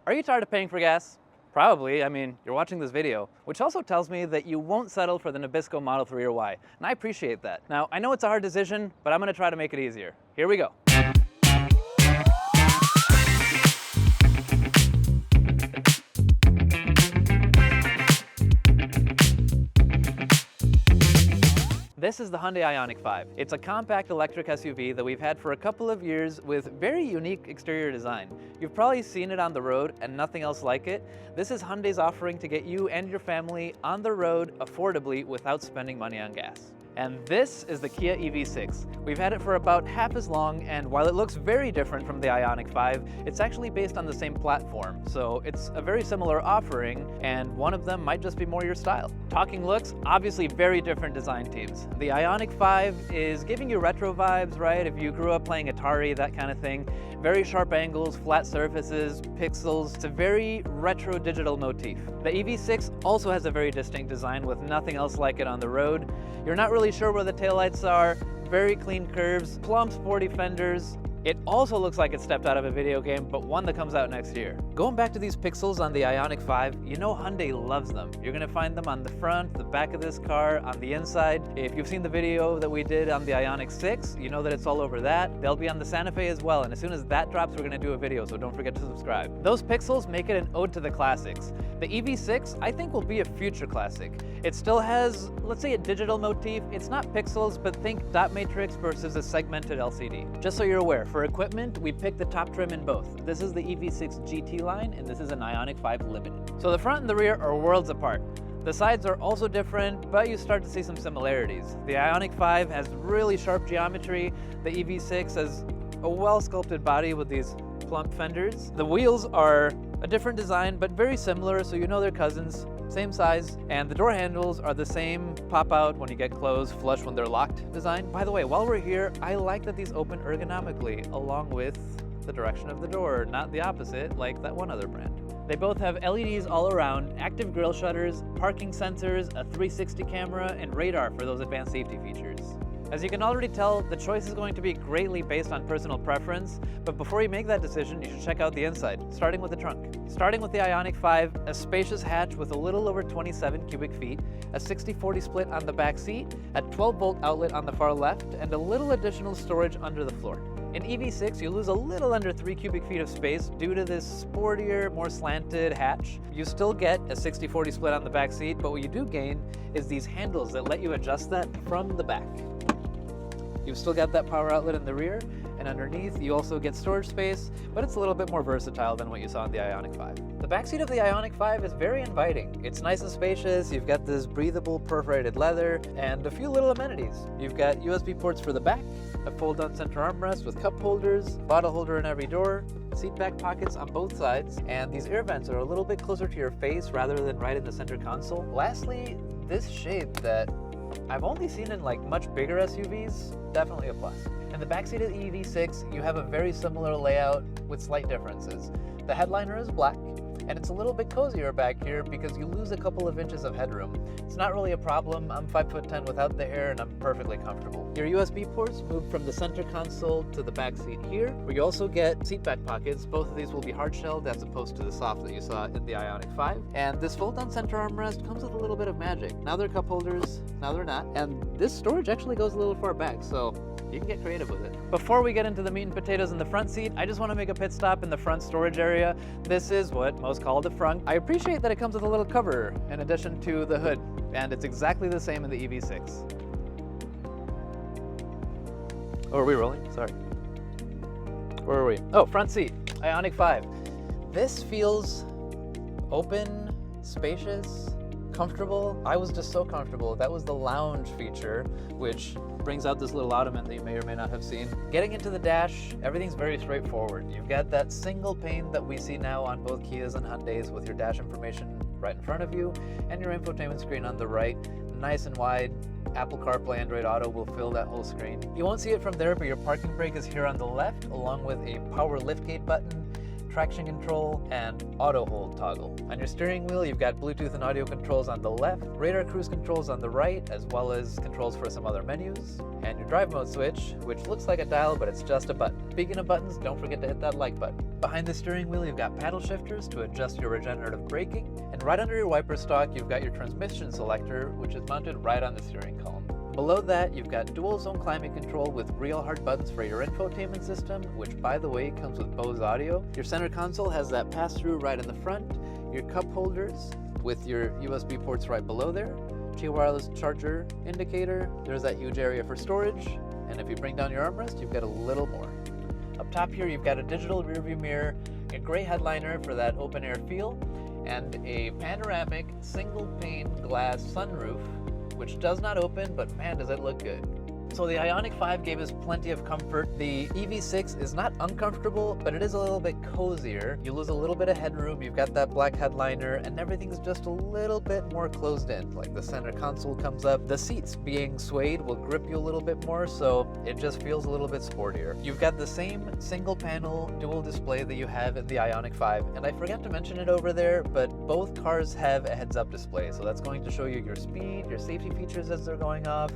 Are you tired of paying for gas? Probably, I mean, you're watching this video, which also tells me that you won't settle for the Nabisco Model 3 or Y, and I appreciate that. Now, I know it's a hard decision, but I'm gonna try to make it easier. Here we go. This is the Hyundai IONIQ 5. It's a compact electric SUV that we've had for a couple of years with very unique exterior design. You've probably seen it on the road and nothing else like it. This is Hyundai's offering to get you and your family on the road affordably without spending money on gas. And this is the Kia EV6. We've had it for about half as long, and while it looks very different from the IONIQ 5, it's actually based on the same platform, so it's a very similar offering, and one of them might just be more your style. Talking looks, obviously very different design teams. The IONIQ 5 is giving you retro vibes, right? If you grew up playing Atari, that kind of thing. Very sharp angles, flat surfaces, pixels. It's a very retro digital motif. The EV6 also has a very distinct design with nothing else like it on the road. You're not really sure where the taillights are, very clean curves, plumb sporty fenders. It also looks like it stepped out of a video game, but one that comes out next year. Going back to these pixels on the IONIQ 5, you know Hyundai loves them. You're gonna find them on the front, the back of this car, on the inside. If you've seen the video that we did on the IONIQ 6, you know that it's all over that. They'll be on the Santa Fe as well, and as soon as that drops, we're gonna do a video, so don't forget to subscribe. Those pixels make it an ode to the classics. The EV6, I think, will be a future classic. It still has, let's say, a digital motif. It's not pixels, but think dot matrix versus a segmented LCD. Just so you're aware, for equipment, we picked the top trim in both. This is the EV6 GT line, and this is an IONIQ 5 Limited. So the front and the rear are worlds apart. The sides are also different, but you start to see some similarities. The IONIQ 5 has really sharp geometry. The EV6 has a well-sculpted body with these plump fenders. The wheels are a different design, but very similar, so you know they're cousins. Same size, and the door handles are the same pop out when you get closed, flush when they're locked design. By the way, while we're here, I like that these open ergonomically along with the direction of the door, not the opposite like that one other brand. They both have LEDs all around, active grille shutters, parking sensors, a 360 camera, and radar for those advanced safety features. As you can already tell, the choice is going to be greatly based on personal preference, but before you make that decision, you should check out the inside, starting with the trunk. Starting with the IONIQ 5, a spacious hatch with a little over 27 cubic feet, a 60-40 split on the back seat, a 12-volt outlet on the far left, and a little additional storage under the floor. In EV6, you lose a little under 3 cubic feet of space due to this sportier, more slanted hatch. You still get a 60-40 split on the back seat, but what you do gain is these handles that let you adjust that from the back. You've still got that power outlet in the rear, and underneath you also get storage space, but it's a little bit more versatile than what you saw in the IONIQ 5. The backseat of the IONIQ 5 is very inviting. It's nice and spacious, you've got this breathable perforated leather, and a few little amenities. You've got USB ports for the back, a fold-down center armrest with cup holders, bottle holder in every door, seat back pockets on both sides, and these air vents are a little bit closer to your face rather than right in the center console. Lastly, this shape that I've only seen in like much bigger SUVs, definitely a plus. In the backseat of the EV6, you have a very similar layout with slight differences. The headliner is black, and it's a little bit cozier back here because you lose a couple of inches of headroom. It's not really a problem. I'm 5'10" without the hair, and I'm perfectly comfortable. Your USB ports move from the center console to the back seat here, where you also get seat back pockets. Both of these will be hard-shelled as opposed to the soft that you saw in the IONIQ 5. And this fold-down center armrest comes with a little bit of magic. Now they're cup holders, now they're not. And this storage actually goes a little far back, so you can get creative with it. Before we get into the meat and potatoes in the front seat, I just want to make a pit stop in the front storage area. This is what most call the front. I appreciate that it comes with a little cover in addition to the hood, and it's exactly the same in the EV6. Oh, are we rolling? Sorry. Where are we? Oh, front seat, IONIQ 5. This feels open, spacious, comfortable. I was just so comfortable. That was the lounge feature, which brings out this little ottoman that you may or may not have seen. Getting into the dash, everything's very straightforward. You've got that single pane that we see now on both Kias and Hyundais with your dash information right in front of you, and your infotainment screen on the right, nice and wide. Apple CarPlay, Android Auto will fill that whole screen. You won't see it from there, but your parking brake is here on the left, along with a power liftgate button. traction control, and auto hold toggle. On your steering wheel, you've got Bluetooth and audio controls on the left, radar cruise controls on the right, as well as controls for some other menus, and your drive mode switch, which looks like a dial, but it's just a button. Speaking of buttons, don't forget to hit that like button. Behind the steering wheel, you've got paddle shifters to adjust your regenerative braking, and right under your wiper stalk, you've got your transmission selector, which is mounted right on the steering column. Below that, you've got dual zone climate control with real hard buttons for your infotainment system, which by the way comes with Bose audio. Your center console has that pass-through right in the front, your cup holders with your USB ports right below there, Qi wireless charger indicator, there's that huge area for storage, and if you bring down your armrest, you've got a little more. Up top here, you've got a digital rearview mirror, a gray headliner for that open air feel, and a panoramic single pane glass sunroof, which does not open, but man, does it look good. So the IONIQ 5 gave us plenty of comfort. The EV6 is not uncomfortable, but it is a little bit cozier. You lose a little bit of headroom, you've got that black headliner, and everything's just a little bit more closed in. Like the center console comes up. The seats being suede will grip you a little bit more, so it just feels a little bit sportier. You've got the same single panel dual display that you have in the IONIQ 5, and I forgot to mention it over there, but both cars have a heads-up display, so that's going to show you your speed, your safety features as they're going off,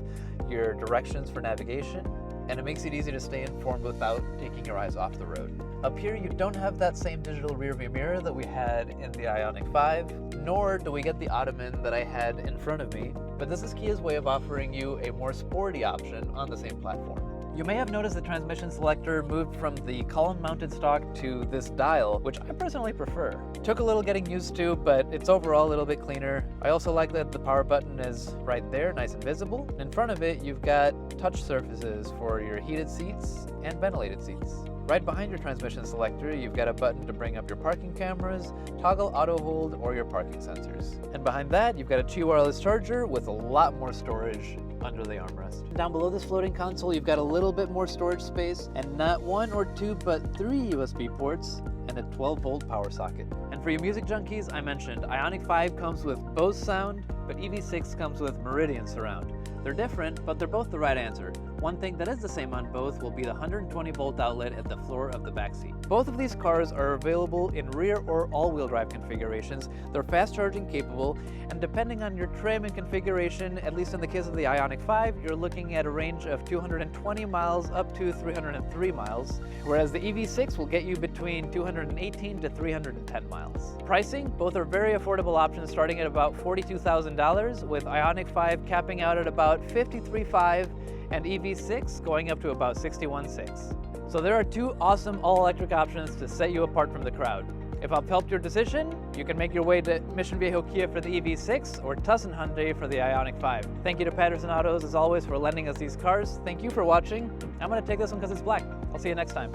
your directions for navigation, and it makes it easy to stay informed without taking your eyes off the road. Up here, you don't have that same digital rearview mirror that we had in the IONIQ 5, nor do we get the ottoman that I had in front of me, but this is Kia's way of offering you a more sporty option on the same platform. You may have noticed the transmission selector moved from the column-mounted stock to this dial, which I personally prefer. Took a little getting used to, but it's overall a little bit cleaner. I also like that the power button is right there, nice and visible. In front of it, you've got touch surfaces for your heated seats and ventilated seats. Right behind your transmission selector, you've got a button to bring up your parking cameras, toggle auto hold, or your parking sensors. And behind that, you've got a Qi wireless charger with a lot more storage under the armrest. Down below this floating console, you've got a little bit more storage space, and not one or two, but 3 USB ports and a 12-volt power socket. And for you music junkies, I mentioned IONIQ 5 comes with Bose sound, but EV6 comes with Meridian surround. They're different, but they're both the right answer. One thing that is the same on both will be the 120-volt outlet at the floor of the backseat. Both of these cars are available in rear or all-wheel drive configurations. They're fast charging capable, and depending on your trim and configuration, at least in the case of the IONIQ 5, you're looking at a range of 220 miles up to 303 miles, whereas the EV6 will get you between 218 to 310 miles. Pricing, both are very affordable options starting at about $42,000, with IONIQ 5 capping out at about $53,500 and EV6 going up to about $61,600. So there are 2 awesome all-electric options to set you apart from the crowd. If I've helped your decision, you can make your way to Mission Viejo Kia for the EV6 or Tussin Hyundai for the IONIQ 5. Thank you to Patterson Autos as always for lending us these cars. Thank you for watching. I'm going to take this one because it's black. I'll see you next time.